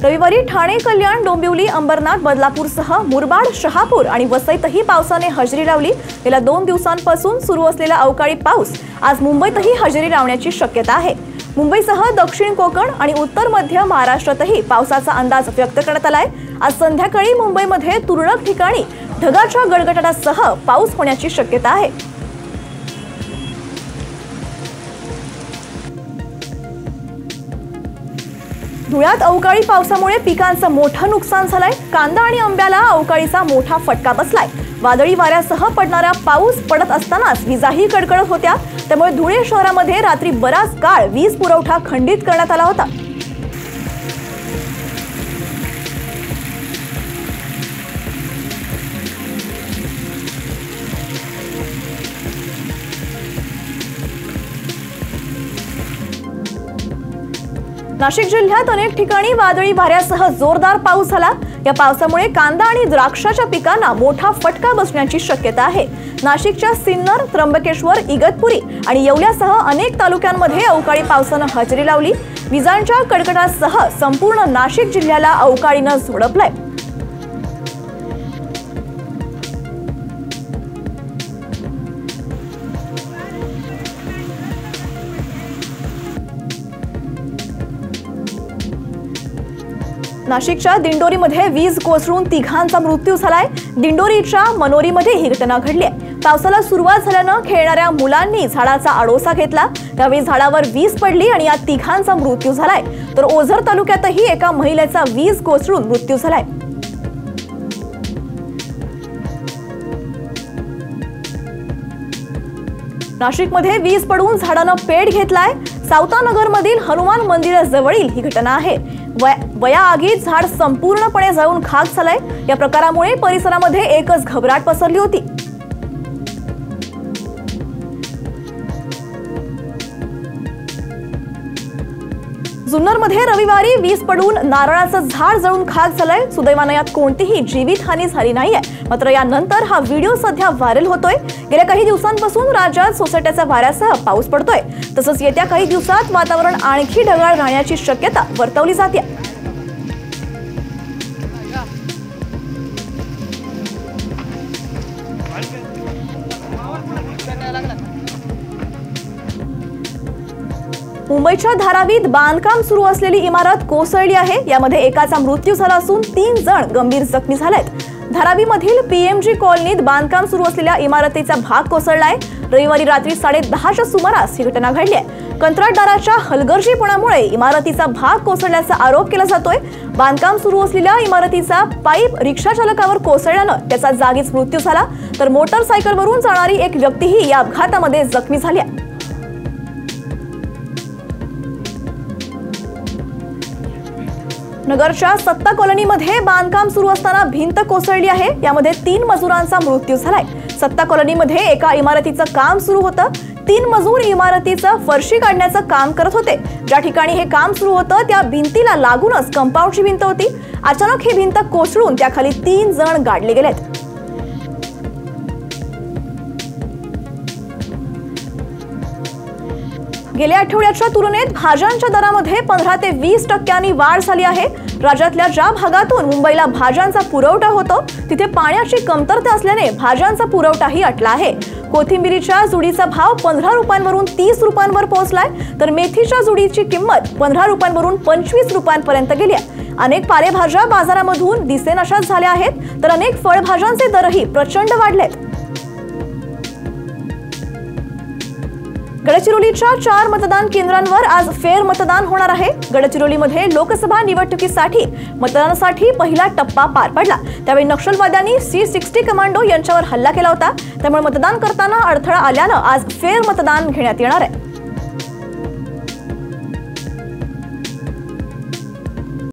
रविवारी ठाणे, कल्याण, डोंबिवली, अंबरनाथ, बदलापूरसह मुरबाड, शहापूर आणि वसईतही पावसाने हजेरी लावली। गेल्या 2 दिवसांपासून सुरू असलेला अवकाळी पाऊस आज मुंबईतही हजेरी लावण्याची शक्यता आहे। मुंबईसह दक्षिण कोकण आणि उत्तर मध्य महाराष्ट्रातही पावसाचा अंदाज व्यक्त करण्यात आलाय। आज संध्याकाळी मुंबईमध्ये तुरळक ठिकाणी ढगाच्या गडगडाटासह पाऊस होण्याची शक्यता आहे। धुळ्यात अवकाळी पावसामुळे पिकांचं मोठं नुकसान झालंय। कांदा आणि आंब्याला अवकाळीचा मोठा फटका बसलाय। वादळी वाऱ्यासह पडणारा पाऊस पडत असतानाच विजाही कडकडत होत्या। त्यामुळे धुळे शहरामध्ये रात्री बराच काळ वीज पुरवठा खंडित करण्यात आला होता। नाशिक जिल्ह्यात अनेक ठिकाणी वादळी वाऱ्यासह जोरदार पाऊस झाला। या पावसामुळे कांदा आणि द्राक्षाच्या पिकांना मोठा फटका बसण्याची शक्यता आहे। नाशिकच्या सिन्नर, त्र्यंबकेश्वर, इगतपुरी आणि येवल्यासह अनेक तालुक्यांमध्ये अवकाळी पावसानं हजेरी लावली। विजांच्या कडकडाटासह संपूर्ण नाशिक जिल्ह्याला अवकाळीनं झोडपलंय। नाशिकच्या दिंडोरीमध्ये वीज कोसळून 3घांचा मृत्यू झालाय। दिंडोरीच्या मनोरीमध्ये ही घटना घडली आहे। पावसाला सुरुवात झाल्यानं खेळणाऱ्या मुलांनी झाडाचा आडोसा घेतला। त्यावेळी झाडावर वीज पडली आणि या 3घांचा मृत्यू झालाय। तर ओझर तालुक्यातही एका महिलेचा वीज कोसळून मृत्यू झालाय। नाशिकमध्ये वीज पडून झाडानं पेट घेतलाय। सावतानगरमधील हनुमान मंदिराजवळील ही घटना आहे। वया आगीत झाड संपूर्णपणे जळून खाक झालंय। या प्रकारामुळे परिसरामध्ये एकच घबराट पसरली होती। जुन्नरमध्ये रविवारी वीज पडून नारळाचं झाड जळून खाक झालंय। सुदैवानं यात कोणतीही जीवितहानी झाली नाहीये। मात्र यानंतर हा व्हिडिओ सध्या व्हायरल होतोय। गेल्या काही दिवसांपासून राज्यात सोसाट्याच्या वाऱ्यासह पाऊस पडतोय। तसंच येत्या काही दिवसात वातावरण आणखी ढगाळ राहण्याची शक्यता वर्तवली जाते। मुंबईच्या धारावीत बांधकाम सुरू असलेली इमारत कोसळली आहे। यामध्ये एकाचा मृत्यू झाला असून 3 जण गंभीर जखमी झालेत। धारावीमधील पीएमजी कॉलनीत बांधकाम सुरू असलेल्या इमारतीचा भाग कोसळलाय। रविवारी रात्री 10:30च्या सुमारास ही घटना घडली आहे। कंत्राटदाराच्या हलगर्जीपणामुळे इमारतीचा भाग कोसळल्याचा आरोप केला जातोय। बांधकाम सुरू असलेल्या इमारतीचा पाईप रिक्षा चालकावर कोसळल्यानं त्याचा जागीच मृत्यू झाला। तर मोटरसायकलवरून जाणारी एक व्यक्तीही या अपघातामध्ये जखमी झाली आहे। नगरच्या सत्ता कॉलनीमध्ये बांधकाम सुरू असताना भिंत कोसळली आहे। यामध्ये 3 मजुरांचा मृत्यू झालाय। सत्ता कॉलनीमध्ये एका इमारतीचं काम सुरू होतं। 3 मजूर इमारतीचं फरशी काढण्याचं काम करत होते। ज्या ठिकाणी हे काम सुरू होतं त्या भिंतीला लागूनच कंपाऊंडची भिंत होती। अचानक ही भिंत कोसळून त्याखाली 3 जण गाडले गेलेत। गेल्या आठवड्याच्या तुलनेत भाज्यांच्या दरामध्ये 15 ते 20% वाढ झाली आहे। राज्यातल्या ज्या भागातून मुंबईला भाज्यांचा पुरवठा होतो तिथे पाण्याची कमतरता असल्याने भाज्यांचा पुरवठाही अटला आहे। कोथिंबिरीच्या जुडीचा भाव 15 रुपयांवरून 30 रुपयांवर पोहोचलाय। तर मेथीच्या जुडीची किंमत 15 रुपयांवरून 25 रुपयांपर्यंत गेली आहे। अनेक पालेभाज्या बाजारामधून दिसेनाशाच झाल्या आहेत। तर अनेक फळभाज्यांचे दरही प्रचंड वाढलेत। गडचिरोलीच्या 4 मतदान केंद्रांवर आज फेर मतदान होणार आहे। गडचिरोलीमध्ये लोकसभा निवडणुकीसाठी मतदानासाठी पहिला टप्पा पार पडला। त्यावेळी नक्षलवाद्यांनी C60 कमांडो यांच्यावर हल्ला केला होता। त्यामुळे मतदान करताना अडथळा आल्यानं आज फेर मतदान घेण्यात येणार आहे।